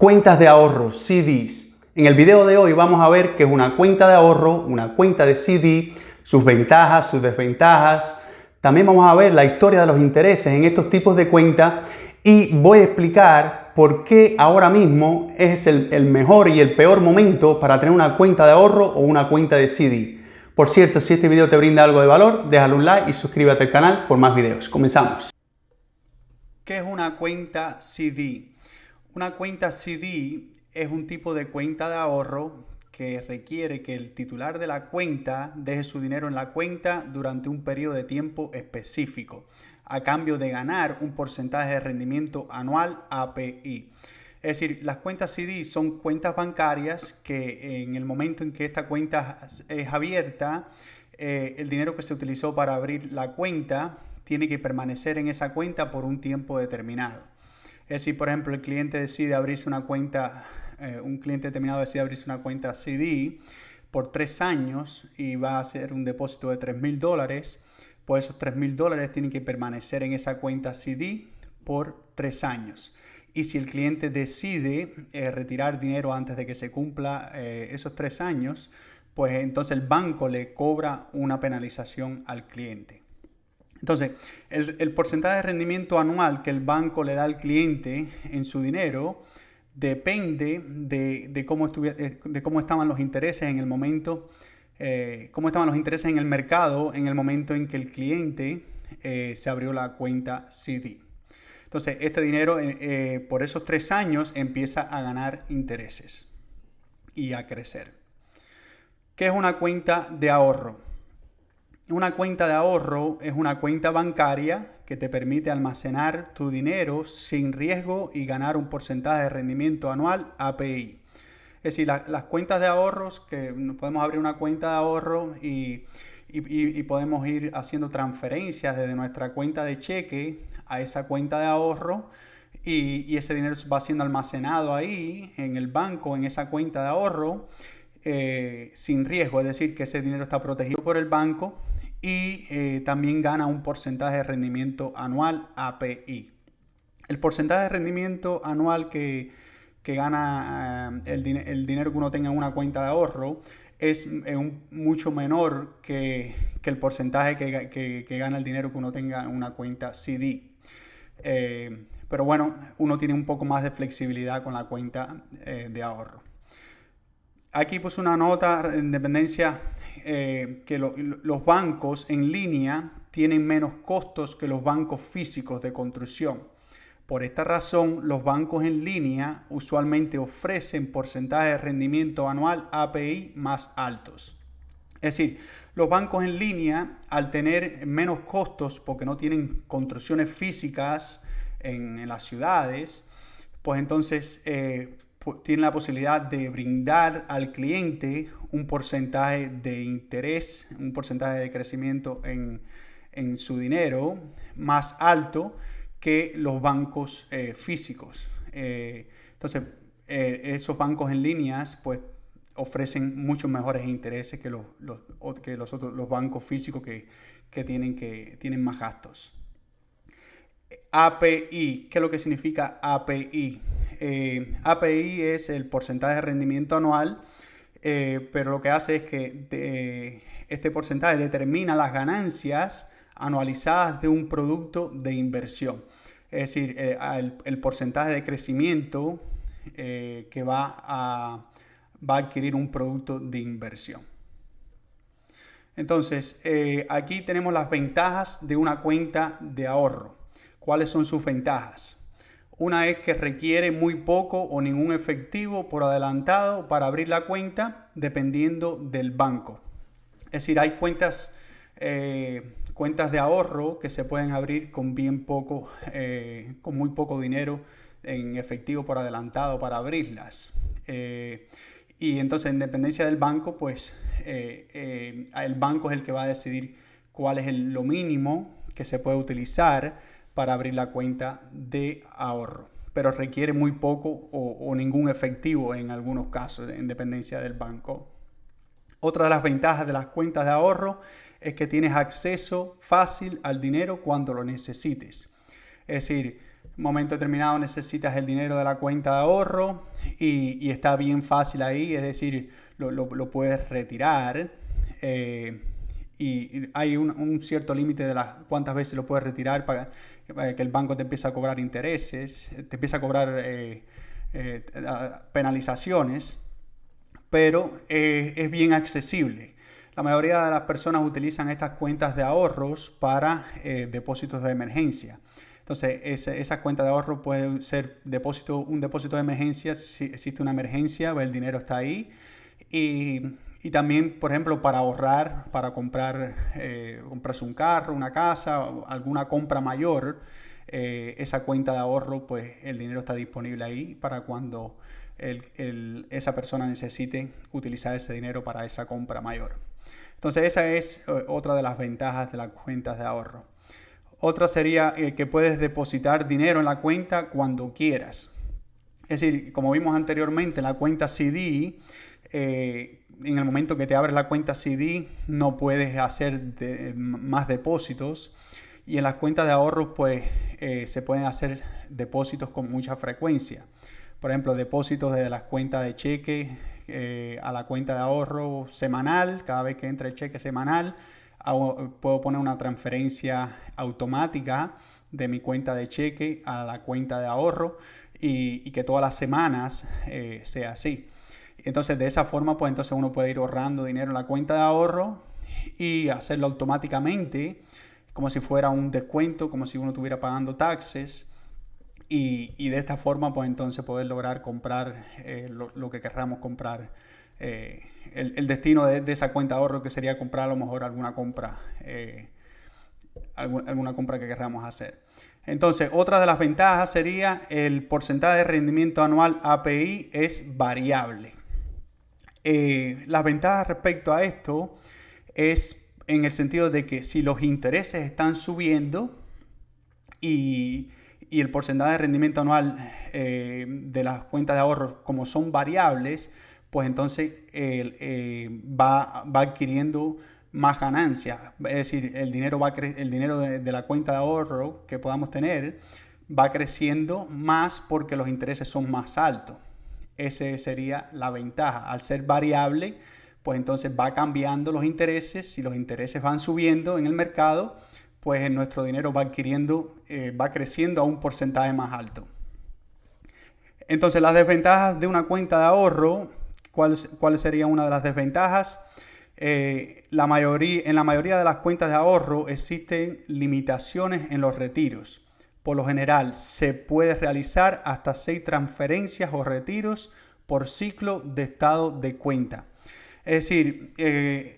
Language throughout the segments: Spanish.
Cuentas de ahorro, CDs. En el video de hoy vamos a ver qué es una cuenta de ahorro, una cuenta de CD, sus ventajas, sus desventajas. También vamos a ver la historia de los intereses en estos tipos de cuentas y voy a explicar por qué ahora mismo es el mejor y el peor momento para tener una cuenta de ahorro o una cuenta de CD. Por cierto, si este video te brinda algo de valor, déjale un like y suscríbete al canal por más videos. Comenzamos. ¿Qué es una cuenta CD? Una cuenta CD es un tipo de cuenta de ahorro que requiere que el titular de la cuenta deje su dinero en la cuenta durante un periodo de tiempo específico, a cambio de ganar un porcentaje de rendimiento anual API. Es decir, las cuentas CD son cuentas bancarias que en el momento en que esta cuenta es abierta, el dinero que se utilizó para abrir la cuenta tiene que permanecer en esa cuenta por un tiempo determinado. Es decir, por ejemplo, el cliente decide abrirse una cuenta, un cliente determinado decide abrirse una cuenta CD por 3 años y va a hacer un depósito de $3,000, pues esos $3,000 tienen que permanecer en esa cuenta CD por 3 años. Y si el cliente decide retirar dinero antes de que se cumpla esos 3 años, pues entonces el banco le cobra una penalización al cliente. Entonces, el porcentaje de rendimiento anual que el banco le da al cliente en su dinero depende de cómo estaban los intereses en el momento, cómo estaban los intereses en el mercado en el momento en que el cliente se abrió la cuenta CD. Entonces, este dinero por esos 3 años empieza a ganar intereses y a crecer. ¿Qué es una cuenta de ahorro? Una cuenta de ahorro es una cuenta bancaria que te permite almacenar tu dinero sin riesgo y ganar un porcentaje de rendimiento anual API. Es decir, las cuentas de ahorros, que podemos abrir una cuenta de ahorro y podemos ir haciendo transferencias desde nuestra cuenta de cheque a esa cuenta de ahorro y ese dinero va siendo almacenado ahí en el banco, en esa cuenta de ahorro, sin riesgo, es decir, que ese dinero está protegido por el banco y también gana un porcentaje de rendimiento anual API. El porcentaje de rendimiento anual que gana el dinero que uno tenga en una cuenta de ahorro es mucho menor que el porcentaje que gana el dinero que uno tenga en una cuenta CD. Pero bueno, uno tiene un poco más de flexibilidad con la cuenta de ahorro. Aquí puse una nota en dependencia que los bancos en línea tienen menos costos que los bancos físicos de construcción. Por esta razón, los bancos en línea usualmente ofrecen porcentajes de rendimiento anual API más altos. Es decir, los bancos en línea, al tener menos costos porque no tienen construcciones físicas en las ciudades, pues entonces tiene la posibilidad de brindar al cliente un porcentaje de interés, un porcentaje de crecimiento en su dinero más alto que los bancos físicos. Entonces, esos bancos en líneas pues ofrecen muchos mejores intereses que los bancos físicos que tienen más gastos. API, ¿qué es lo que significa API? API es el porcentaje de rendimiento anual, pero lo que hace es que este porcentaje determina las ganancias anualizadas de un producto de inversión. Es decir, el porcentaje de crecimiento que va a adquirir un producto de inversión. Entonces, aquí tenemos las ventajas de una cuenta de ahorro. ¿Cuáles son sus ventajas? Una es que requiere muy poco o ningún efectivo por adelantado para abrir la cuenta dependiendo del banco. Es decir, hay cuentas de ahorro que se pueden abrir con con muy poco dinero en efectivo por adelantado para abrirlas. Y entonces, en dependencia del banco, pues el banco es el que va a decidir cuál es lo mínimo que se puede utilizar para abrir la cuenta de ahorro, pero requiere muy poco o ningún efectivo en algunos casos, en dependencia del banco. Otra de las ventajas de las cuentas de ahorro es que tienes acceso fácil al dinero cuando lo necesites. Es decir, en un momento determinado necesitas el dinero de la cuenta de ahorro, y está bien fácil ahí, es decir, lo puedes retirar. Y hay un cierto límite de cuántas veces lo puedes retirar para que el banco te empiece a cobrar intereses, te empieza a cobrar penalizaciones, pero es bien accesible. La mayoría de las personas utilizan estas cuentas de ahorros para depósitos de emergencia. Entonces, esa cuenta de ahorro puede ser un depósito de emergencia. Si existe una emergencia, el dinero está ahí. Y también, por ejemplo, para ahorrar, para comprarse un carro, una casa, alguna compra mayor, esa cuenta de ahorro, pues el dinero está disponible ahí para cuando esa persona necesite utilizar ese dinero para esa compra mayor. Entonces, esa es otra de las ventajas de las cuentas de ahorro. Otra sería que puedes depositar dinero en la cuenta cuando quieras. Es decir, como vimos anteriormente, en la cuenta CD, en el momento que te abres la cuenta CD, no puedes hacer más depósitos. Y en las cuentas de ahorro, pues, se pueden hacer depósitos con mucha frecuencia. Por ejemplo, depósitos de las cuentas de cheque a la cuenta de ahorro semanal. Cada vez que entra el cheque semanal, puedo poner una transferencia automática de mi cuenta de cheque a la cuenta de ahorro y que todas las semanas sea así. Entonces, de esa forma, pues entonces uno puede ir ahorrando dinero en la cuenta de ahorro y hacerlo automáticamente, como si fuera un descuento, como si uno estuviera pagando taxes. Y de esta forma, pues entonces poder lograr comprar lo que querramos comprar. El destino de esa cuenta de ahorro, que sería comprar a lo mejor alguna compra que querramos hacer. Entonces, otra de las ventajas sería el porcentaje de rendimiento anual API es variable. Las ventajas respecto a esto es en el sentido de que si los intereses están subiendo y el porcentaje de rendimiento anual de las cuentas de ahorro, como son variables, pues entonces va adquiriendo más ganancias. Es decir, el dinero de la cuenta de ahorro que podamos tener va creciendo más porque los intereses son más altos. Esa sería la ventaja. Al ser variable, pues entonces va cambiando los intereses. Si los intereses van subiendo en el mercado, pues nuestro dinero va creciendo a un porcentaje más alto. Entonces, las desventajas de una cuenta de ahorro, ¿cuál sería una de las desventajas? En la mayoría de las cuentas de ahorro existen limitaciones en los retiros. Por lo general, se puede realizar hasta 6 transferencias o retiros por ciclo de estado de cuenta. Es decir,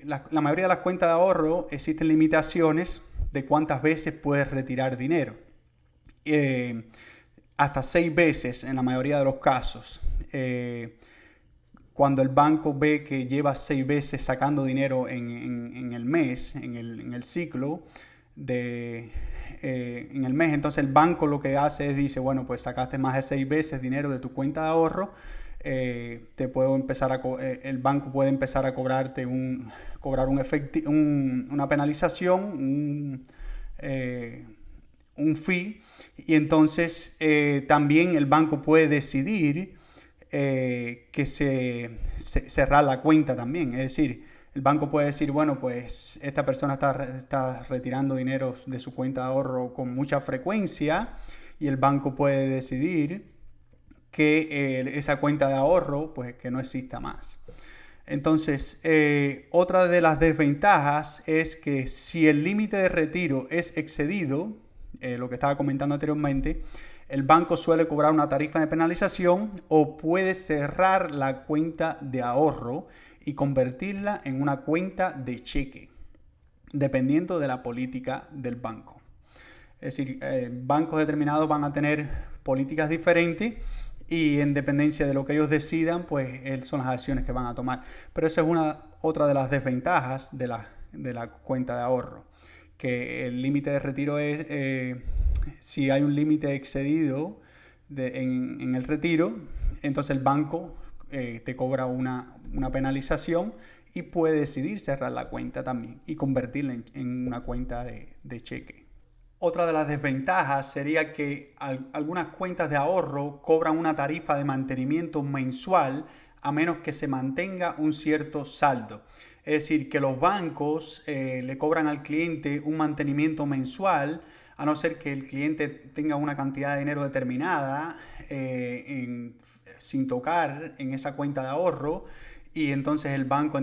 la mayoría de las cuentas de ahorro existen limitaciones de cuántas veces puedes retirar dinero. Hasta 6 veces en la mayoría de los casos. Cuando el banco ve que lleva 6 veces sacando dinero en el mes, en el ciclo, en el mes, entonces el banco lo que hace es dice, bueno, pues sacaste más de 6 veces dinero de tu cuenta de ahorro, el banco puede empezar a cobrarte una penalización, un fee, y entonces también el banco puede decidir cerrar la cuenta también. Es decir, el banco puede decir, bueno, pues esta persona está retirando dinero de su cuenta de ahorro con mucha frecuencia, y el banco puede decidir que esa cuenta de ahorro, pues que no exista más. Entonces, otra de las desventajas es que si el límite de retiro es excedido, lo que estaba comentando anteriormente, el banco suele cobrar una tarifa de penalización o puede cerrar la cuenta de ahorro y convertirla en una cuenta de cheque, dependiendo de la política del banco. Es decir, bancos determinados van a tener políticas diferentes y en dependencia de lo que ellos decidan, pues son las acciones que van a tomar. Pero esa es otra de las desventajas de la cuenta de ahorro, que el límite de retiro es, si hay un límite excedido en el retiro, entonces el banco te cobra una penalización y puede decidir cerrar la cuenta también y convertirla en una cuenta de cheque. Otra de las desventajas sería que algunas cuentas de ahorro cobran una tarifa de mantenimiento mensual a menos que se mantenga un cierto saldo. Es decir, que los bancos le cobran al cliente un mantenimiento mensual a no ser que el cliente tenga una cantidad de dinero determinada sin tocar en esa cuenta de ahorro, y entonces el banco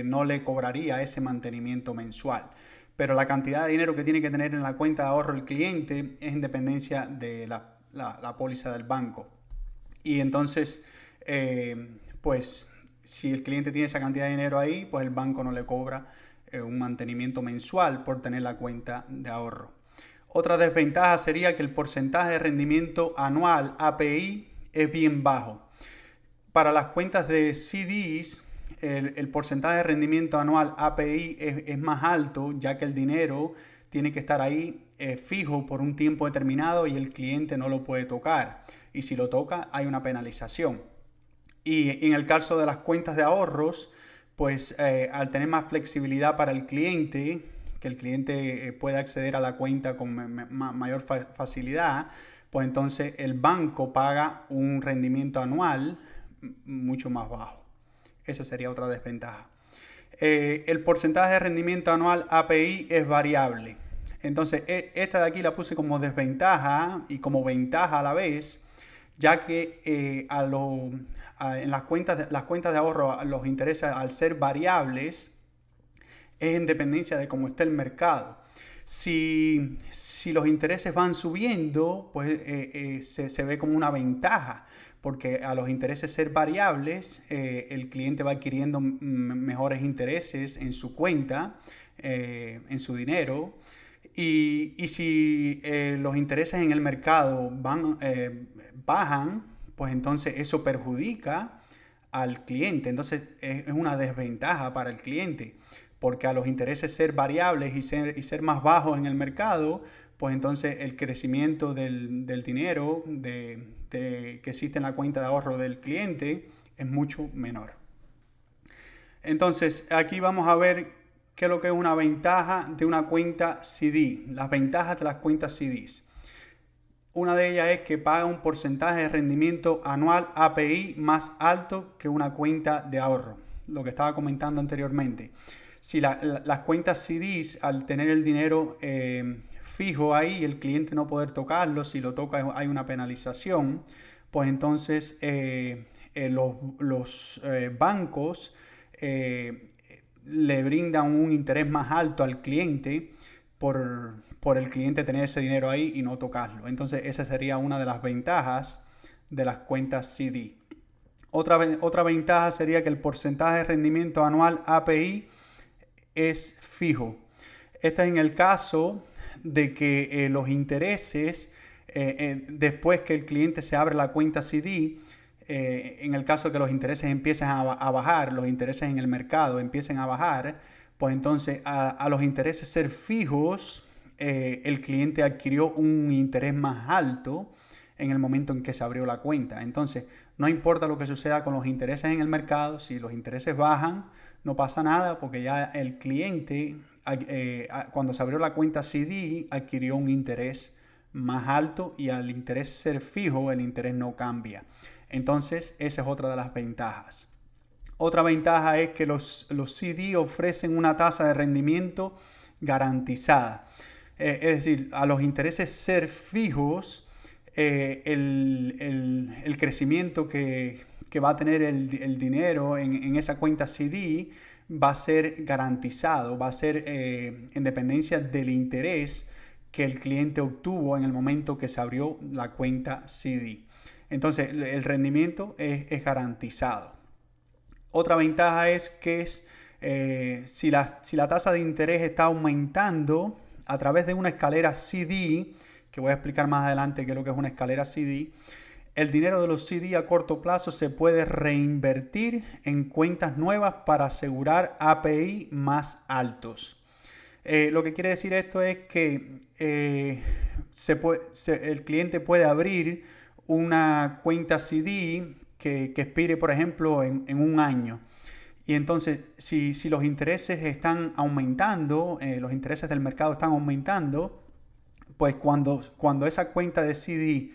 no le cobraría ese mantenimiento mensual. Pero la cantidad de dinero que tiene que tener en la cuenta de ahorro el cliente es en dependencia de la póliza del banco. Y entonces, pues si el cliente tiene esa cantidad de dinero ahí, pues el banco no le cobra un mantenimiento mensual por tener la cuenta de ahorro. Otra desventaja sería que el porcentaje de rendimiento anual API es bien bajo. Para las cuentas de CDs, el porcentaje de rendimiento anual API es más alto, ya que el dinero tiene que estar ahí fijo por un tiempo determinado y el cliente no lo puede tocar. Y si lo toca, hay una penalización. Y en el caso de las cuentas de ahorros, pues al tener más flexibilidad para el cliente, que el cliente pueda acceder a la cuenta con mayor facilidad, pues entonces el banco paga un rendimiento anual mucho más bajo. Esa sería otra desventaja. El porcentaje de rendimiento anual API es variable. Entonces, esta de aquí la puse como desventaja y como ventaja a la vez, ya que en las cuentas de ahorro, los intereses al ser variables es en dependencia de cómo esté el mercado. Si los intereses van subiendo, pues se ve como una ventaja, porque a los intereses ser variables, el cliente va adquiriendo mejores intereses en su cuenta, en su dinero. Y si los intereses en el mercado bajan, pues entonces eso perjudica al cliente. Entonces es una desventaja para el cliente, porque a los intereses ser variables y ser más bajos en el mercado, pues entonces el crecimiento del dinero que existe en la cuenta de ahorro del cliente es mucho menor. Entonces aquí vamos a ver qué es lo que es una ventaja de una cuenta CD, las ventajas de las cuentas CDs. Una de ellas es que paga un porcentaje de rendimiento anual API más alto que una cuenta de ahorro, lo que estaba comentando anteriormente. Si las cuentas CDs, al tener el dinero fijo ahí, el cliente no poder tocarlo, si lo toca hay una penalización, pues entonces los bancos le brindan un interés más alto al cliente por el cliente tener ese dinero ahí y no tocarlo. Entonces esa sería una de las ventajas de las cuentas CD. Otra ventaja sería que el porcentaje de rendimiento anual API es fijo. Este es en el caso de que los intereses, después que el cliente se abre la cuenta CD, en el caso de que los intereses empiecen a bajar, los intereses en el mercado empiecen a bajar, pues entonces a los intereses ser fijos, el cliente adquirió un interés más alto en el momento en que se abrió la cuenta. Entonces, no importa lo que suceda con los intereses en el mercado, si los intereses bajan, no pasa nada, porque ya el cliente, cuando se abrió la cuenta CD, adquirió un interés más alto, y al interés ser fijo, el interés no cambia. Entonces, esa es otra de las ventajas. Otra ventaja es que los CD ofrecen una tasa de rendimiento garantizada. Es decir, a los intereses ser fijos, el crecimiento que va a tener el dinero en esa cuenta CD va a ser garantizado, va a ser en dependencia del interés que el cliente obtuvo en el momento que se abrió la cuenta CD. Entonces, el rendimiento es garantizado. Otra ventaja es que si la tasa de interés está aumentando a través de una escalera CD, que voy a explicar más adelante qué es lo que es una escalera CD, el dinero de los CD a corto plazo se puede reinvertir en cuentas nuevas para asegurar API más altos. Lo que quiere decir esto es que el cliente puede abrir una cuenta CD que expire, por ejemplo, en un año. Y entonces, si los intereses están aumentando, los intereses del mercado están aumentando, pues cuando esa cuenta de CD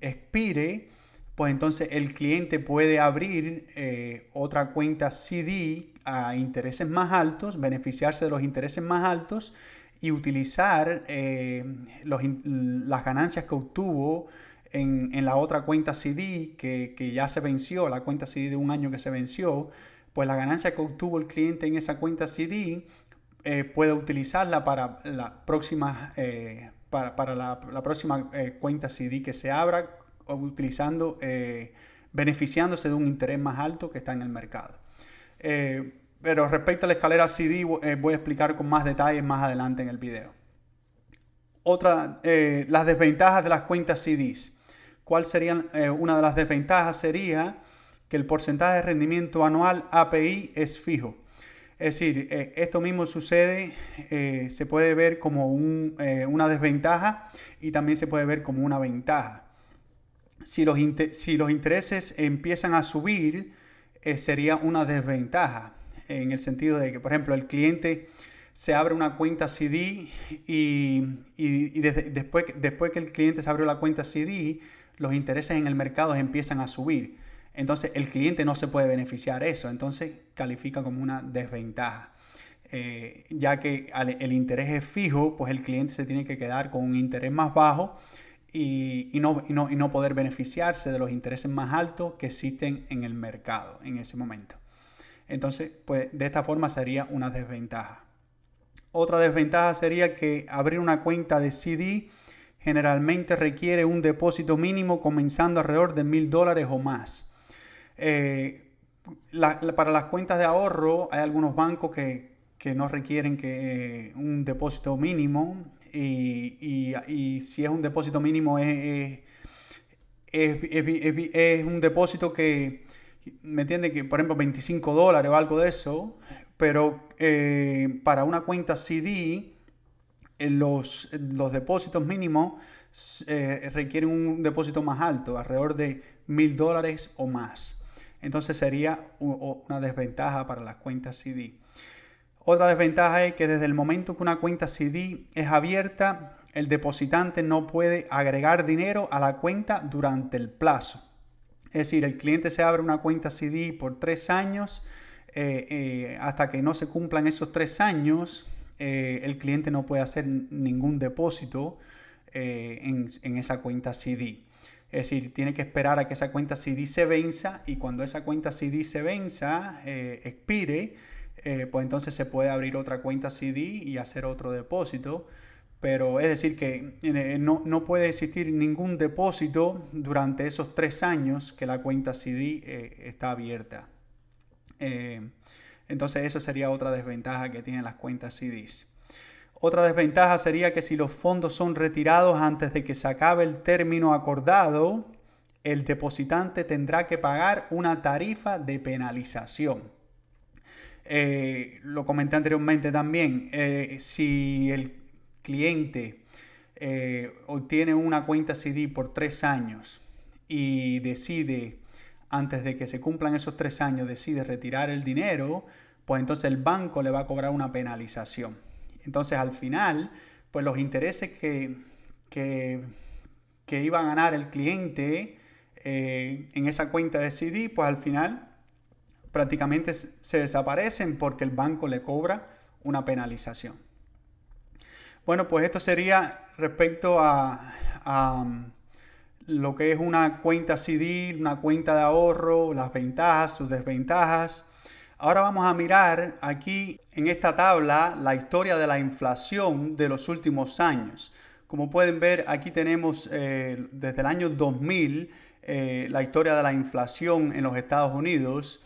expire, pues entonces el cliente puede abrir otra cuenta CD a intereses más altos, beneficiarse de los intereses más altos y utilizar las ganancias que obtuvo en la otra cuenta CD que ya se venció, la cuenta CD de un año que se venció, pues la ganancia que obtuvo el cliente en esa cuenta CD puede utilizarla para la próxima, para la próxima cuenta CD que se abra, utilizando, beneficiándose de un interés más alto que está en el mercado. Pero respecto a la escalera CD, voy a explicar con más detalles más adelante en el video. Las desventajas de las cuentas CDs. ¿Cuál serían? Una de las desventajas sería que el porcentaje de rendimiento anual API es fijo. Es decir, esto mismo sucede, se puede ver como una desventaja y también se puede ver como una ventaja. Si los intereses empiezan a subir, sería una desventaja, en el sentido de que, por ejemplo, el cliente se abre una cuenta CD y después que el cliente se abrió la cuenta CD, los intereses en el mercado empiezan a subir. Entonces el cliente no se puede beneficiar de eso, entonces califica como una desventaja. Ya que el interés es fijo, pues el cliente se tiene que quedar con un interés más bajo y no poder beneficiarse de los intereses más altos que existen en el mercado en ese momento. Entonces, pues de esta forma sería una desventaja. Otra desventaja sería que abrir una cuenta de CD generalmente requiere un depósito mínimo comenzando alrededor de $1,000 o más. Para las cuentas de ahorro hay algunos bancos que no requieren un depósito mínimo y si es un depósito mínimo es un depósito que, ¿me entiende? Que por ejemplo $25 o algo de eso, pero para una cuenta CD los depósitos mínimos requieren un depósito más alto, alrededor de $1,000 o más. Entonces sería una desventaja para las cuentas CD. Otra desventaja es que desde el momento que una cuenta CD es abierta, el depositante no puede agregar dinero a la cuenta durante el plazo. Es decir, el cliente se abre una cuenta CD por 3 años, hasta que no se cumplan esos 3 años, el cliente no puede hacer ningún depósito en esa cuenta CD. Es decir, tiene que esperar a que esa cuenta CD se venza y cuando esa cuenta CD se venza, expire, pues entonces se puede abrir otra cuenta CD y hacer otro depósito. Pero es decir que no puede existir ningún depósito durante esos 3 años que la cuenta CD está abierta. Entonces eso sería otra desventaja que tienen las cuentas CDs. Otra desventaja sería que si los fondos son retirados antes de que se acabe el término acordado, el depositante tendrá que pagar una tarifa de penalización. Lo comenté anteriormente también, si el cliente obtiene una cuenta CD por 3 años y decide, antes de que se cumplan esos 3 años, decide retirar el dinero, pues entonces el banco le va a cobrar una penalización. Entonces al final, pues los intereses que iba a ganar el cliente en esa cuenta de CD, pues al final prácticamente se desaparecen porque el banco le cobra una penalización. Bueno, pues esto sería respecto a lo que es una cuenta CD, una cuenta de ahorro, las ventajas, sus desventajas. Ahora vamos a mirar aquí en esta tabla la historia de la inflación de los últimos años. Como pueden ver, aquí tenemos desde el año 2000 la historia de la inflación en los Estados Unidos.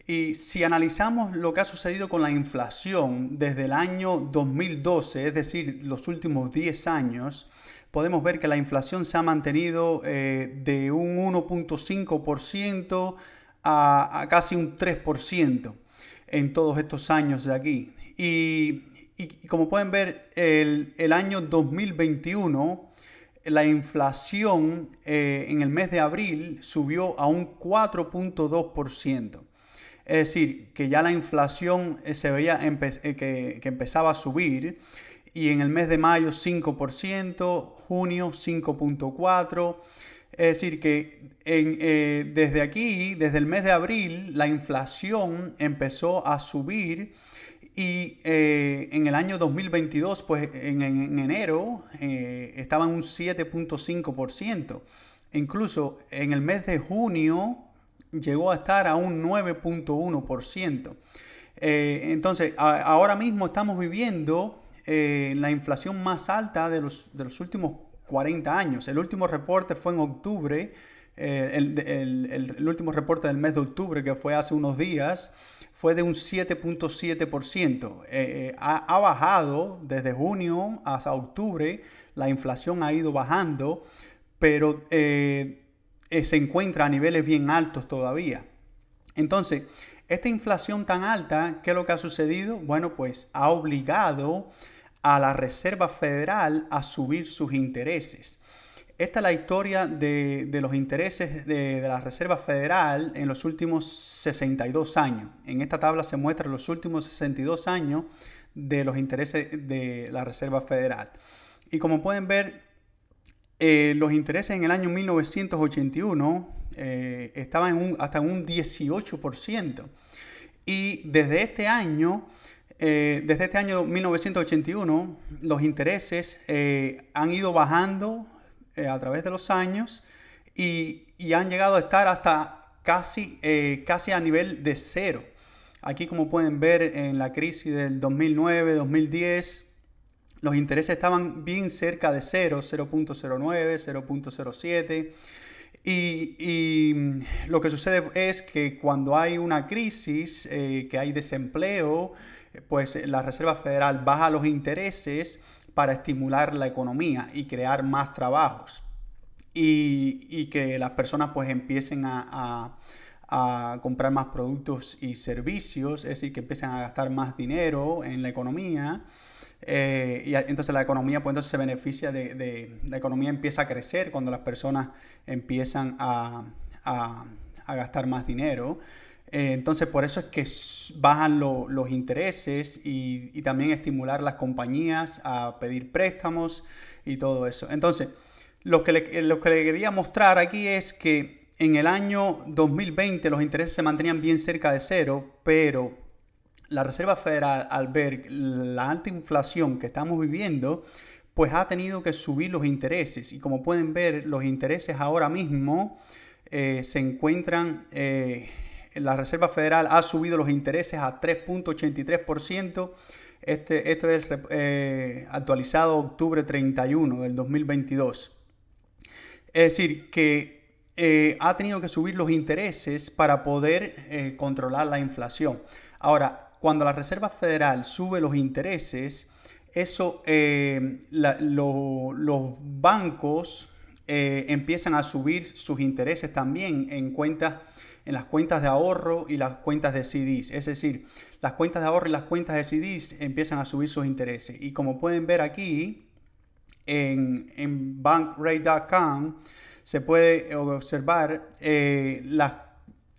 Y si analizamos lo que ha sucedido con la inflación desde el año 2012, es decir, los últimos 10 años, podemos ver que la inflación se ha mantenido de un 1.5% a casi un 3% en todos estos años de aquí. Y como pueden ver, el año 2021, la inflación en el mes de abril subió a un 4.2%. Es decir, que ya la inflación se veía que empezaba a subir, y en el mes de mayo 5%, junio 5.4%. Es decir, que desde aquí, desde el mes de abril, la inflación empezó a subir, y en el año 2022, pues en enero, estaba en un 7.5%. Incluso en el mes de junio llegó a estar a un 9.1%. Entonces, ahora mismo estamos viviendo la inflación más alta de los últimos 40 años. El último reporte fue en octubre, el último reporte del mes de octubre, que fue hace unos días, fue de un 7.7%. Ha bajado desde junio hasta octubre, la inflación ha ido bajando, pero se encuentra a niveles bien altos todavía. Entonces, esta inflación tan alta, ¿qué es lo que ha sucedido? Bueno, pues ha obligado a la Reserva Federal a subir sus intereses. Esta es la historia de los intereses de la Reserva Federal en los últimos 62 años. En esta tabla se muestran los últimos 62 años de los intereses de la Reserva Federal. Y como pueden ver, los intereses en el año 1981 estaban hasta un 18%. Y desde este año 1981, los intereses han ido bajando a través de los años, y han llegado a estar hasta casi a nivel de cero. Aquí, como pueden ver, en la crisis del 2009-2010, los intereses estaban bien cerca de cero, 0.09, 0.07. Y lo que sucede es que cuando hay una crisis, que hay desempleo, pues la Reserva Federal baja los intereses para estimular la economía y crear más trabajos, y que las personas pues empiecen a comprar más productos y servicios, es decir, que empiecen a gastar más dinero en la economía. Y entonces la economía, pues entonces se beneficia la economía empieza a crecer cuando las personas empiezan a gastar más dinero. Entonces por eso es que bajan los intereses, y también estimular las compañías a pedir préstamos y todo eso. Entonces lo que le quería mostrar aquí es que en el año 2020 los intereses se mantenían bien cerca de cero, pero la Reserva Federal, al ver la alta inflación que estamos viviendo, pues ha tenido que subir los intereses. Y como pueden ver, los intereses ahora mismo se encuentran, la Reserva Federal ha subido los intereses a 3.83%. Este es actualizado octubre 31 del 2022. Es decir, que ha tenido que subir los intereses para poder controlar la inflación. Ahora, cuando la Reserva Federal sube los intereses, eso los bancos empiezan a subir sus intereses también en las cuentas de ahorro y las cuentas de CDs. Es decir, las cuentas de ahorro y las cuentas de CDs empiezan a subir sus intereses. Y como pueden ver aquí, en bankrate.com se puede observar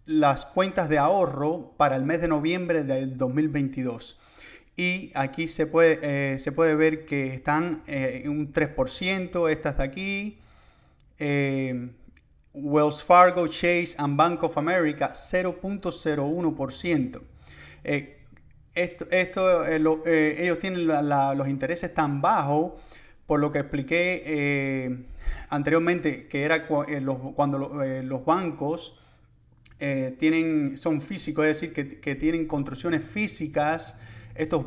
las cuentas de ahorro para el mes de noviembre del 2022. Y aquí se puede ver que están en un 3%, estas de aquí. Wells Fargo, Chase and Bank of America, 0.01%. Ellos tienen los intereses tan bajos, por lo que expliqué anteriormente, que era cuando los bancos son físicos, es decir, que tienen construcciones físicas. Estos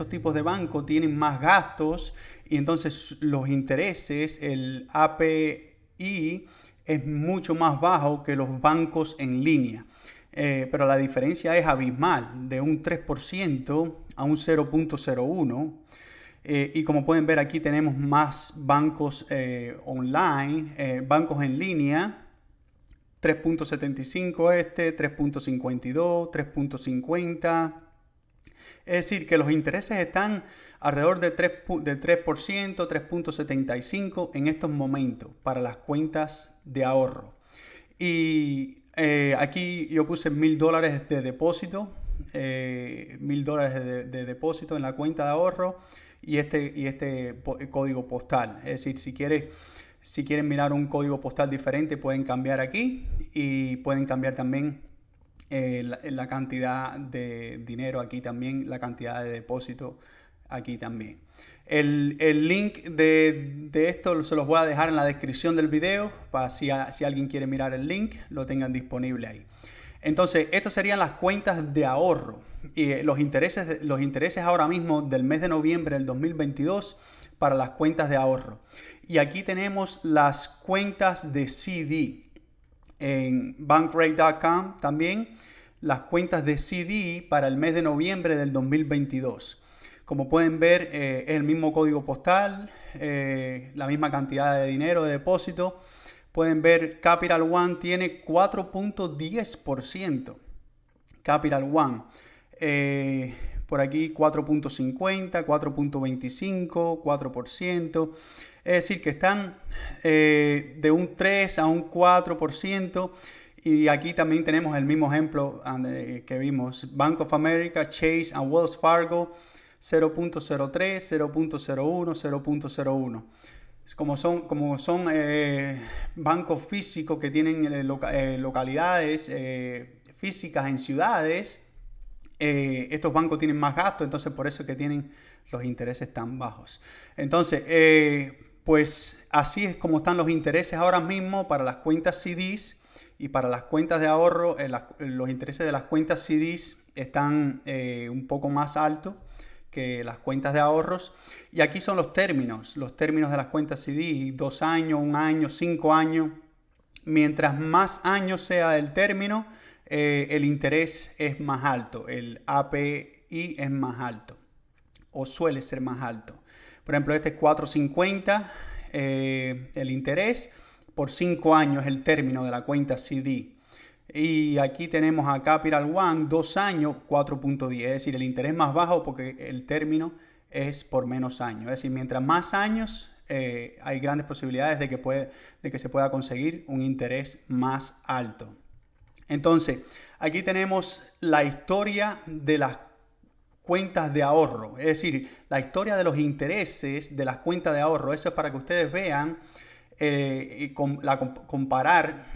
tipos de bancos tienen más gastos, y entonces los intereses, el API, es mucho más bajo que los bancos en línea. Pero la diferencia es abismal, de un 3% a un 0.01%. Y como pueden ver, aquí tenemos más bancos online, bancos en línea. 3.75 3.52, 3.50. Es decir, que los intereses están alrededor del 3%, 3.75 en estos momentos para las cuentas de ahorro. Y Aquí yo puse $1000 de depósito, $1000 de depósito en la cuenta de ahorro y este código postal. Es decir, si quieren mirar un código postal diferente, pueden cambiar aquí y pueden cambiar también la cantidad de dinero aquí también, la cantidad de depósito aquí también. El link de esto se los voy a dejar en la descripción del video para si alguien quiere mirar el link, lo tengan disponible ahí. Entonces, estas serían las cuentas de ahorro y los intereses ahora mismo del mes de noviembre del 2022 para las cuentas de ahorro. Y aquí tenemos las cuentas de CD en bankrate.com también, las cuentas de CD para el mes de noviembre del 2022. Como pueden ver, es el mismo código postal, la misma cantidad de dinero de depósito. Pueden ver Capital One tiene 4.10%. Capital One. Por aquí 4.50, 4.25, 4%. Es decir, que están de un 3 a un 4%. Y aquí también tenemos el mismo ejemplo que vimos. Bank of America, Chase and Wells Fargo, 0.03, 0.01, 0.01. Como son bancos físicos que tienen localidades físicas en ciudades, estos bancos tienen más gastos, entonces por eso es que tienen los intereses tan bajos. Entonces, pues así es como están los intereses ahora mismo para las cuentas CDs y para las cuentas de ahorro. Los intereses de las cuentas CDs están un poco más altos que las cuentas de ahorros. Y aquí son los términos de las cuentas CD, 2 años, 1 año, 5 años. Mientras más años sea el término, el interés es más alto, el API es más alto o suele ser más alto. Por ejemplo, este es 4.50 el interés, por 5 años el término de la cuenta CD. Y aquí tenemos a Capital One, 2 años, 4.10. Es decir, el interés más bajo porque el término es por menos años. Es decir, mientras más años, hay grandes posibilidades de que se pueda conseguir un interés más alto. Entonces, aquí tenemos la historia de las cuentas de ahorro. Es decir, la historia de los intereses de las cuentas de ahorro. Eso es para que ustedes vean comparar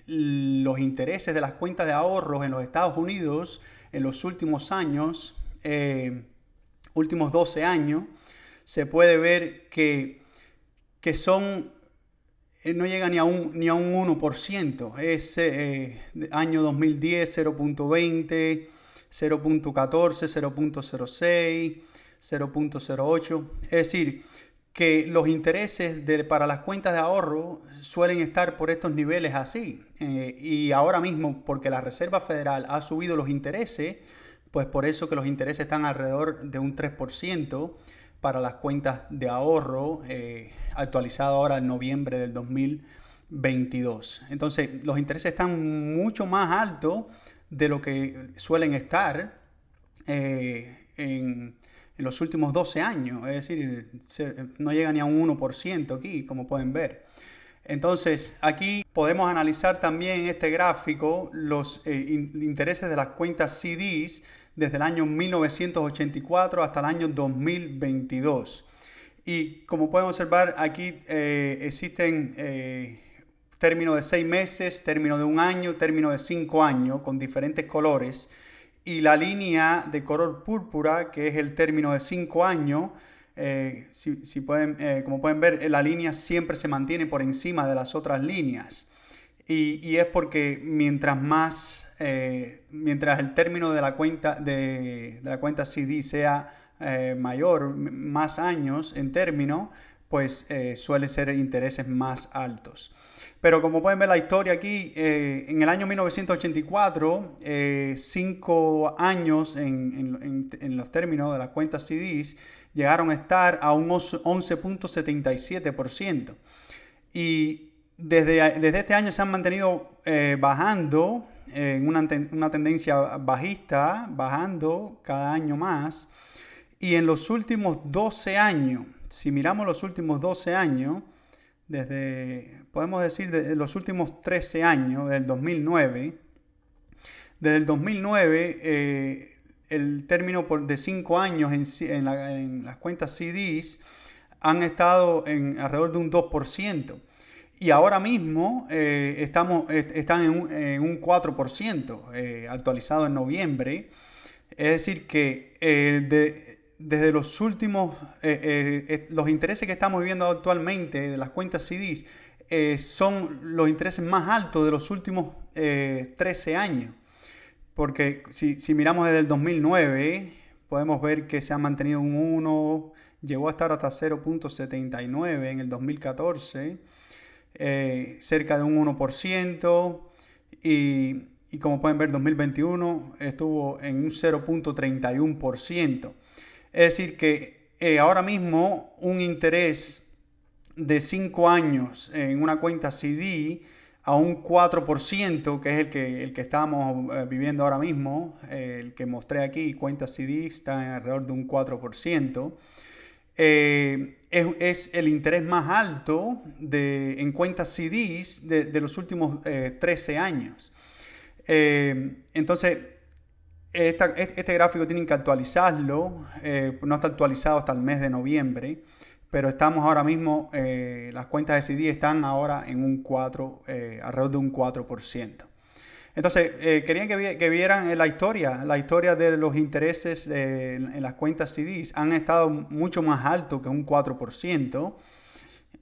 los intereses de las cuentas de ahorros en los Estados Unidos en los últimos años, últimos 12 años, se puede ver que son, no llega ni a un 1%. Es año 2010, 0.20, 0.14, 0.06, 0.08. Es decir, que los intereses para las cuentas de ahorro suelen estar por estos niveles así. Y ahora mismo, porque la Reserva Federal ha subido los intereses, pues por eso que los intereses están alrededor de un 3% para las cuentas de ahorro, actualizado ahora en noviembre del 2022. Entonces, los intereses están mucho más altos de lo que suelen estar en los últimos 12 años, es decir, no llega ni a un 1% aquí, como pueden ver. Entonces, aquí podemos analizar también en este gráfico los intereses de las cuentas CDs desde el año 1984 hasta el año 2022. Y como pueden observar, aquí existen términos de 6 meses, términos de 1 año, términos de 5 años, con diferentes colores. Y la línea de color púrpura, que es el término de 5 años, como pueden ver, la línea siempre se mantiene por encima de las otras líneas. Y es porque mientras el término de la cuenta CD sea mayor, más años en término, pues suele ser intereses más altos. Pero como pueden ver la historia aquí, en el año 1984, 5 años en los términos de las cuentas CDs llegaron a estar a un 11.77%. Y desde este año se han mantenido bajando, en una tendencia bajista, bajando cada año más. Y en los últimos 12 años, si miramos los últimos 12 años, podemos decir, desde los últimos 13 años, del 2009. Desde el 2009, el término de 5 años en las cuentas CDs han estado alrededor de un 2%. Y ahora mismo están en un 4%, actualizado en noviembre. Es decir, que desde los últimos, los intereses que estamos viviendo actualmente de las cuentas CDs son los intereses más altos de los últimos 13 años. Porque si miramos desde el 2009, podemos ver que se ha mantenido un 1, llegó a estar hasta 0.79 en el 2014, cerca de un 1%, y como pueden ver, 2021 estuvo en un 0.31%. Es decir que ahora mismo un interés de 5 años en una cuenta CD a un 4%, que es el que estamos viviendo ahora mismo, el que mostré aquí, cuenta CD, está en alrededor de un 4%. Es el interés más alto en cuentas CDs de los últimos 13 años. Entonces, este gráfico tienen que actualizarlo, no está actualizado hasta el mes de noviembre, pero estamos ahora mismo, las cuentas de CD están ahora en un 4, alrededor de un 4%. Entonces, querían que vieran la historia de los intereses en las cuentas CDs. Han estado mucho más altos que un 4%.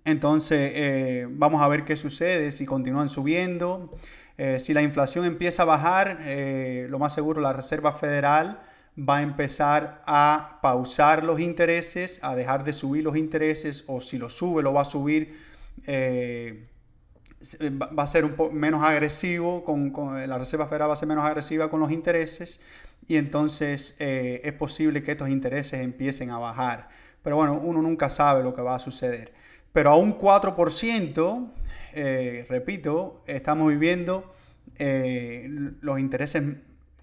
Entonces, vamos a ver qué sucede si continúan subiendo. Si la inflación empieza a bajar, lo más seguro la Reserva Federal va a empezar a pausar los intereses, a dejar de subir los intereses, o si lo sube, lo va a subir, va a ser un poco menos agresivo, la Reserva Federal va a ser menos agresiva con los intereses, y entonces es posible que estos intereses empiecen a bajar. Pero bueno, uno nunca sabe lo que va a suceder. Pero a un 4%, repito, estamos viviendo los intereses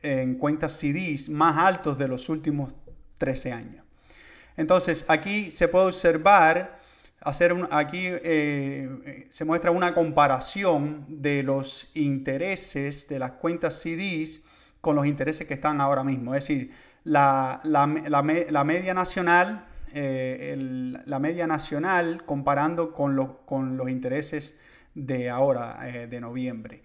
en cuentas CDs más altos de los últimos 13 años. Entonces, aquí se puede observar, aquí se muestra una comparación de los intereses de las cuentas CDs con los intereses que están ahora mismo. Es decir, la media nacional, la media nacional comparando con los intereses de ahora, de noviembre.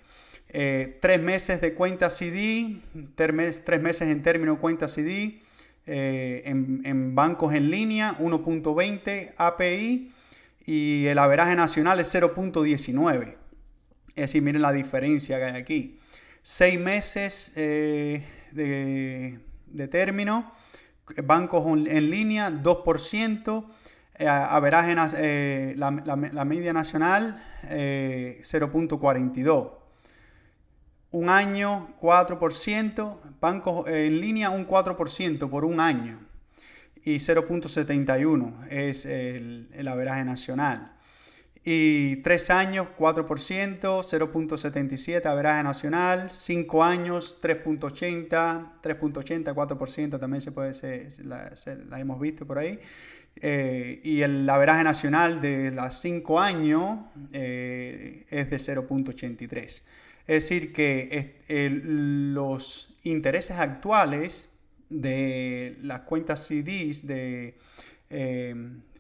3 meses de cuenta CD, 3 meses en término cuenta CD, en bancos en línea 1.20 API, y el averaje nacional es 0.19. Es decir, miren la diferencia que hay aquí. 6 meses de término, bancos en línea 2%, averaje, la media nacional 0.42. Un año 4%, bancos en línea un 4% por un año, y 0.71 es el averaje nacional. Y 3 años 4%, 0.77 averaje nacional. 5 años 3.80, 4% también la hemos visto por ahí. Y el averaje nacional de las 5 años es de 0.83. Es decir, que los intereses actuales de las cuentas CDs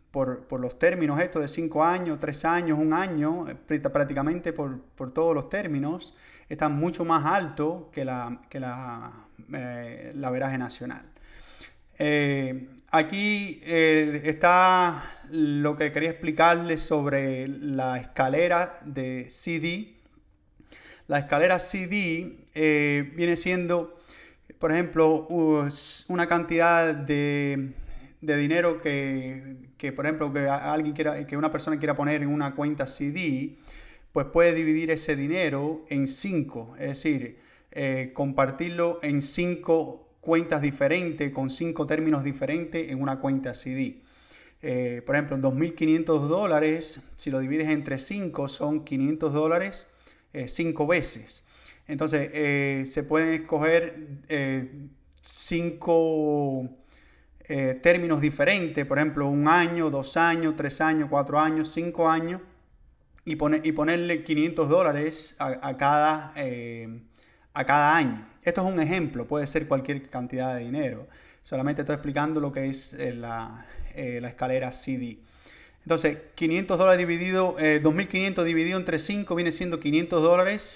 por los términos estos de 5 años, 3 años, 1 año, prácticamente por todos los términos, están mucho más altos que la averaje nacional. Aquí está lo que quería explicarles sobre la escalera de CD. La escalera CD viene siendo, por ejemplo, una cantidad de dinero que por ejemplo, que una persona quiera poner en una cuenta CD, pues puede dividir ese dinero en 5, es decir, compartirlo en 5 cuentas diferentes, con 5 términos diferentes en una cuenta CD. Por ejemplo, $2.500, si lo divides entre 5, son $500 5 veces. Entonces, se pueden escoger 5 términos diferentes, por ejemplo, 1 año, 2 años, 3 años, 4 años, 5 años, y ponerle $500 a cada año. Esto es un ejemplo, puede ser cualquier cantidad de dinero. Solamente estoy explicando lo que es la escalera CD. Entonces, $500 dividido, 2.500 dividido entre 5 viene siendo $500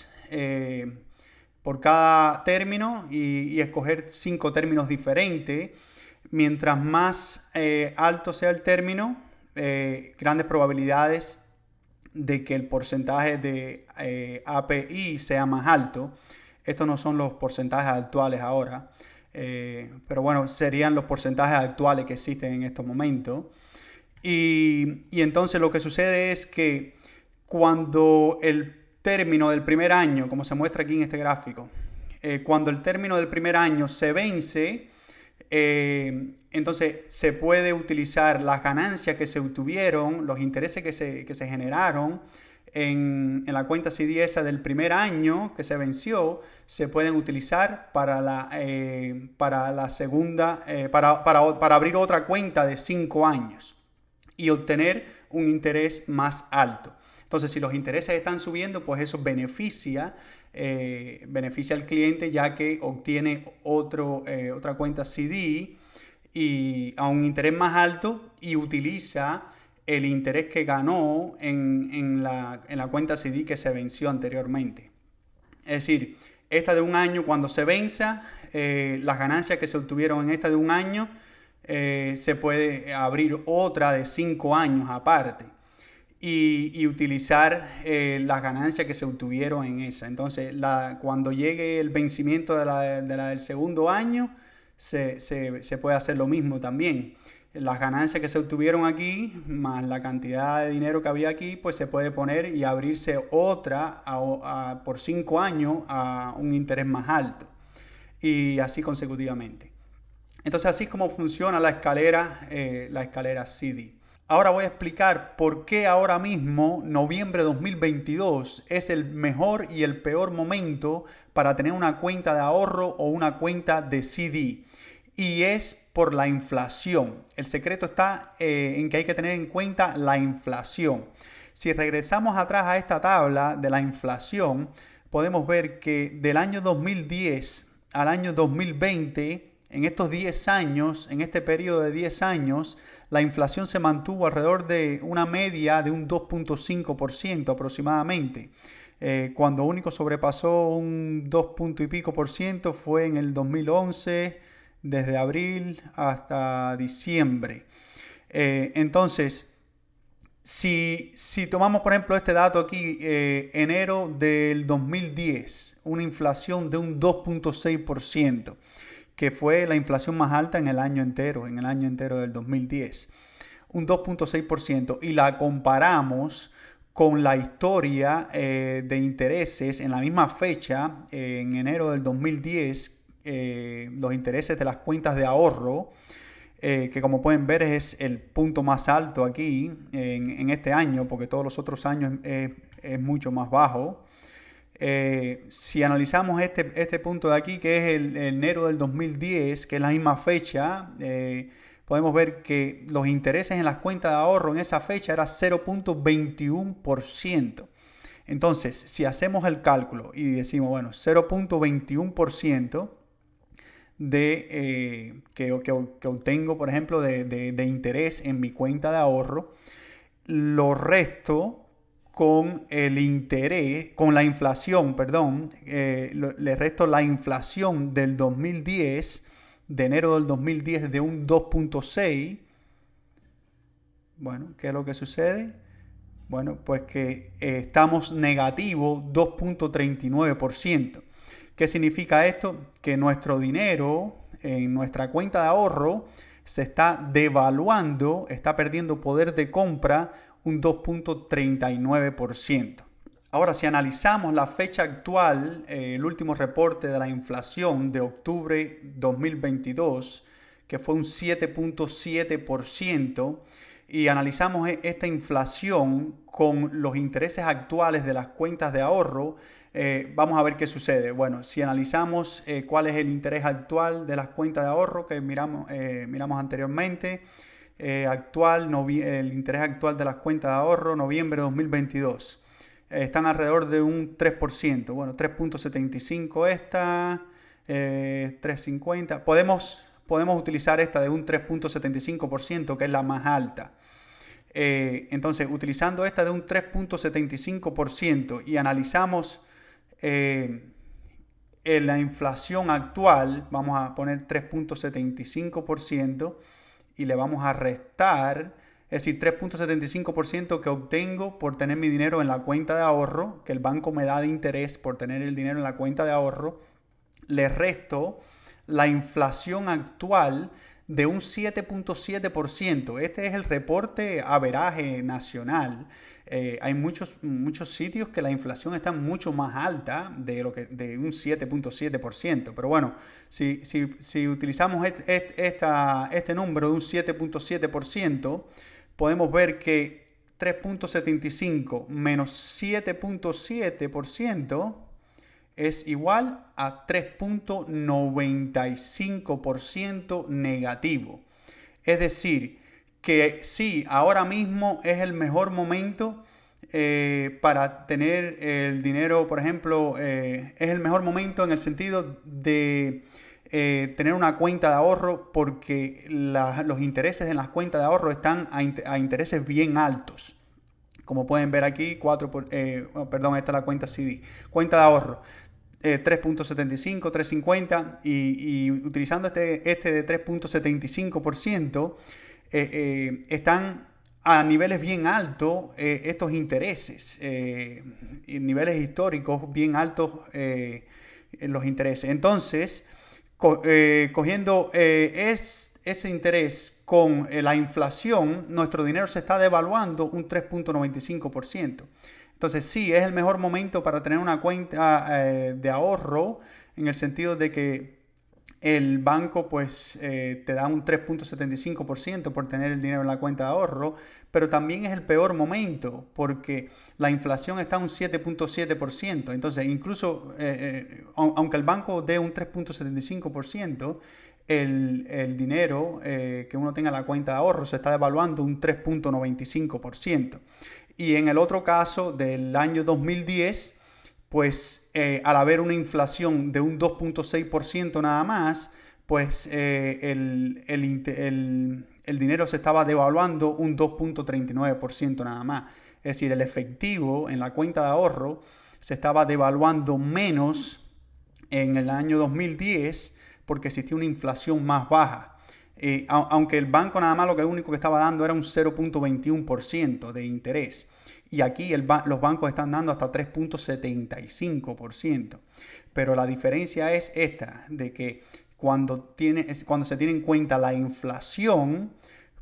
por cada término y escoger 5 términos diferentes. Mientras más alto sea el término, grandes probabilidades de que el porcentaje de API sea más alto. Estos no son los porcentajes actuales ahora, pero bueno, serían los porcentajes actuales que existen en estos momentos. Y entonces lo que sucede es que cuando el término del primer año, como se muestra aquí en este gráfico, cuando el término del primer año se vence, entonces se puede utilizar las ganancias que se obtuvieron, los intereses que se generaron en la cuenta CD esa del primer año que se venció, se pueden utilizar para la segunda, para abrir otra cuenta de 5 años y obtener un interés más alto. Entonces, si los intereses están subiendo, pues eso beneficia al cliente, ya que obtiene otra cuenta CD y a un interés más alto y utiliza el interés que ganó en la cuenta CD que se venció anteriormente. Es decir, esta de un año, cuando se venza, las ganancias que se obtuvieron en esta de un año, se puede abrir otra de 5 años aparte y utilizar las ganancias que se obtuvieron en esa. Entonces, cuando llegue el vencimiento de la del segundo año, se puede hacer lo mismo también. Las ganancias que se obtuvieron aquí, más la cantidad de dinero que había aquí, pues se puede poner y abrirse otra por 5 años a un interés más alto. Y así consecutivamente. Entonces, así es como funciona la escalera CD. Ahora voy a explicar por qué ahora mismo, noviembre de 2022, es el mejor y el peor momento para tener una cuenta de ahorro o una cuenta de CD. Y es por la inflación. El secreto está en que hay que tener en cuenta la inflación. Si regresamos atrás a esta tabla de la inflación, podemos ver que del año 2010 al año 2020, en estos 10 años, en este periodo de 10 años, la inflación se mantuvo alrededor de una media de un 2.5% aproximadamente. Cuando único sobrepasó un 2 y pico por ciento fue en el 2011, desde abril hasta diciembre. Entonces, si tomamos por ejemplo este dato aquí, enero del 2010, una inflación de un 2.6%. Que fue la inflación más alta en el año entero del 2010, un 2.6%, y la comparamos con la historia de intereses en la misma fecha, en enero del 2010, los intereses de las cuentas de ahorro, que como pueden ver es el punto más alto aquí en este año, porque todos los otros años es mucho más bajo. Si analizamos este punto de aquí, que es el enero del 2010, que es la misma fecha, podemos ver que los intereses en las cuentas de ahorro en esa fecha era 0.21%. Entonces, si hacemos el cálculo y decimos, bueno, 0.21% que obtengo, por ejemplo, de interés en mi cuenta de ahorro, lo resto con el interés, con la inflación, le resto la inflación del 2010, de enero del 2010, de un 2.6. Bueno, ¿qué es lo que sucede? Bueno, pues que estamos negativo 2.39%. ¿Qué significa esto? Que nuestro dinero en nuestra cuenta de ahorro se está devaluando, está perdiendo poder de compra un 2.39%. Ahora, si analizamos la fecha actual, el último reporte de la inflación de octubre 2022, que fue un 7.7%, y analizamos esta inflación con los intereses actuales de las cuentas de ahorro, vamos a ver qué sucede. Bueno, si analizamos cuál es el interés actual de las cuentas de ahorro que miramos anteriormente, el interés actual de las cuentas de ahorro, noviembre de 2022. están alrededor de un 3%. Bueno, 3.75 esta, 3.50. Podemos utilizar esta de un 3.75%, que es la más alta. Entonces, utilizando esta de un 3.75% y analizamos la inflación actual, vamos a poner 3.75% y le vamos a restar, es decir, 3.75% que obtengo por tener mi dinero en la cuenta de ahorro, que el banco me da de interés por tener el dinero en la cuenta de ahorro, le resto la inflación actual de un 7.7%. Este es el reporte averaje nacional. Hay muchos sitios que la inflación está mucho más alta de un 7.7%. Pero bueno, si utilizamos este número de un 7.7%, podemos ver que 3.75 menos 7.7% es igual a 3.95% negativo. Es decir, que sí, ahora mismo es el mejor momento para tener el dinero, por ejemplo, es el mejor momento en el sentido de tener una cuenta de ahorro, porque los intereses en las cuentas de ahorro están a intereses bien altos. Como pueden ver aquí, esta es la cuenta CD, cuenta de ahorro. 3.75, 3.50 y utilizando este de 3.75%, están a niveles bien altos estos intereses, niveles históricos bien altos los intereses. Entonces, cogiendo ese interés con la inflación, nuestro dinero se está devaluando un 3.95%. Entonces sí, es el mejor momento para tener una cuenta de ahorro, en el sentido de que el banco pues te da un 3.75% por tener el dinero en la cuenta de ahorro, pero también es el peor momento porque la inflación está a un 7.7%. Entonces, incluso aunque el banco dé un 3.75%, el dinero que uno tenga en la cuenta de ahorro se está devaluando un 3.95%. Y en el otro caso del año 2010, pues al haber una inflación de un 2.6% nada más, pues el dinero se estaba devaluando un 2.39% nada más. Es decir, el efectivo en la cuenta de ahorro se estaba devaluando menos en el año 2010 porque existía una inflación más baja. Aunque el banco nada más lo único que estaba dando era un 0.21% de interés. Y aquí los bancos están dando hasta 3.75%. Pero la diferencia es esta, de que cuando se tiene en cuenta la inflación,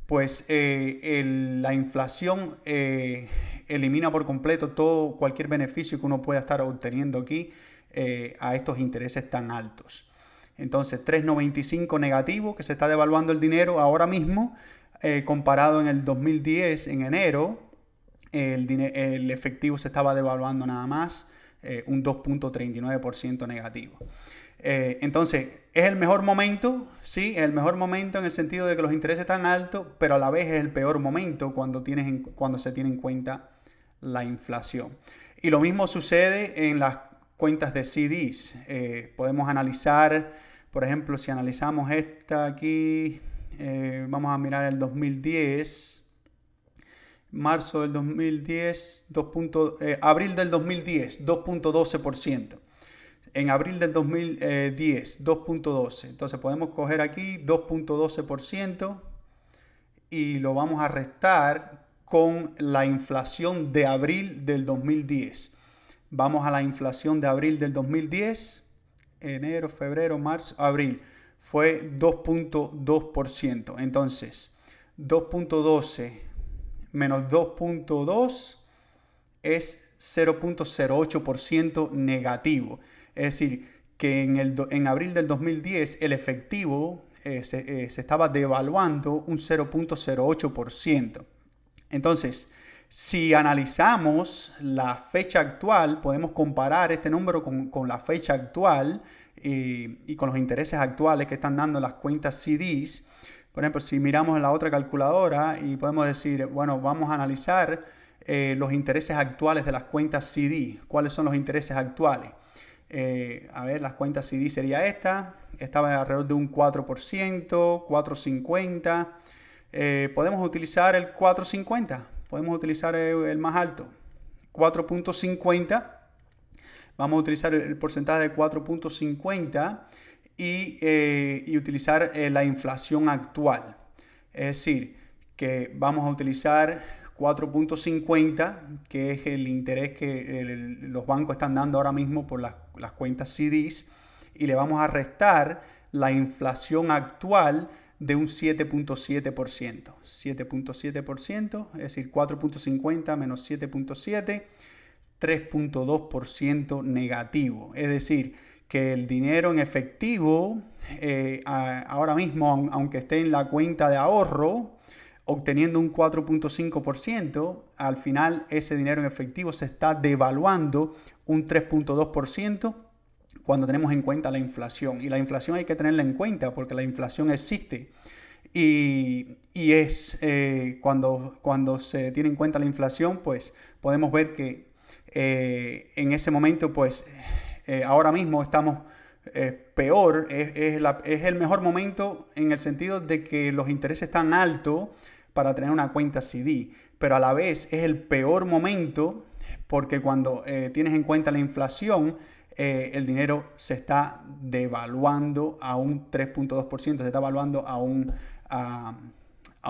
pues la inflación elimina por completo cualquier beneficio que uno pueda estar obteniendo aquí a estos intereses tan altos. Entonces, 3.95 negativo, que se está devaluando el dinero ahora mismo, comparado en el 2010, en enero, el efectivo se estaba devaluando nada más un 2.39% negativo. Entonces, es el mejor momento, sí, es el mejor momento en el sentido de que los intereses están altos, pero a la vez es el peor momento cuando se tiene en cuenta la inflación. Y lo mismo sucede en las cuentas de CDs. Podemos analizar, por ejemplo, si analizamos esta aquí, vamos a mirar el 2010. Marzo del 2010, abril del 2010, 2.12%. En abril del 2010, 2.12%. Entonces podemos coger aquí 2.12% y lo vamos a restar con la inflación de abril del 2010. Vamos a la inflación de abril del 2010, enero, febrero, marzo, abril. Fue 2.2%. Entonces, 2.12 menos 2.2 es 0.08% negativo. Es decir, que en abril del 2010 el efectivo se estaba devaluando un 0.08%. Entonces, si analizamos la fecha actual, podemos comparar este número con la fecha actual y con los intereses actuales que están dando las cuentas CDs. Por ejemplo, si miramos en la otra calculadora y podemos decir, bueno, vamos a analizar los intereses actuales de las cuentas CD. ¿Cuáles son los intereses actuales? A ver, las cuentas CD sería esta. Estaba alrededor de un 4%, 4,50. Podemos utilizar el 4,50. Podemos utilizar el más alto. 4,50. Vamos a utilizar el porcentaje de 4,50 y utilizar la inflación actual. Es decir, que vamos a utilizar 4,50, que es el interés que los bancos están dando ahora mismo por las cuentas CDs, y le vamos a restar la inflación actual de un 7,7%. 7,7%, es decir, 4,50 menos 7,7, 3,2% negativo. Es decir, que el dinero en efectivo, ahora mismo, aunque esté en la cuenta de ahorro, obteniendo un 4,5%, al final ese dinero en efectivo se está devaluando un 3,2% cuando tenemos en cuenta la inflación. Y la inflación hay que tenerla en cuenta porque la inflación existe. Y es cuando se tiene en cuenta la inflación, pues podemos ver que en ese momento, pues ahora mismo estamos peor. Es el mejor momento en el sentido de que los intereses están altos para tener una cuenta CD, pero a la vez es el peor momento porque cuando tienes en cuenta la inflación, el dinero se está devaluando a un 3,2%, se está evaluando a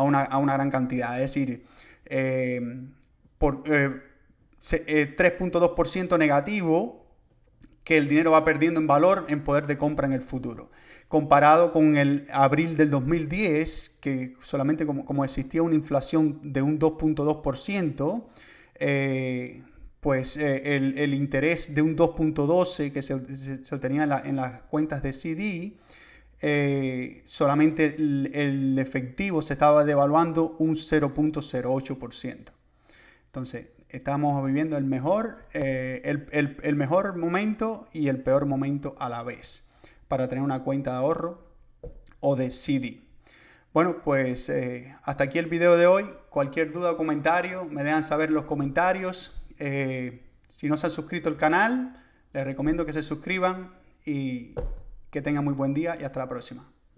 una gran cantidad. Es decir, 3,2% negativo, que el dinero va perdiendo en valor, en poder de compra en el futuro. Comparado con el abril del 2010, que solamente como existía una inflación de un 2,2%, pues el interés de un 2,12 que se obtenía en las cuentas de CD, solamente el efectivo se estaba devaluando un 0,08%. Entonces, estamos viviendo el mejor momento y el peor momento a la vez para tener una cuenta de ahorro o de CD. Bueno, pues hasta aquí el video de hoy. Cualquier duda o comentario, me dejan saber en los comentarios. Si no se han suscrito al canal, les recomiendo que se suscriban y que tengan muy buen día y hasta la próxima.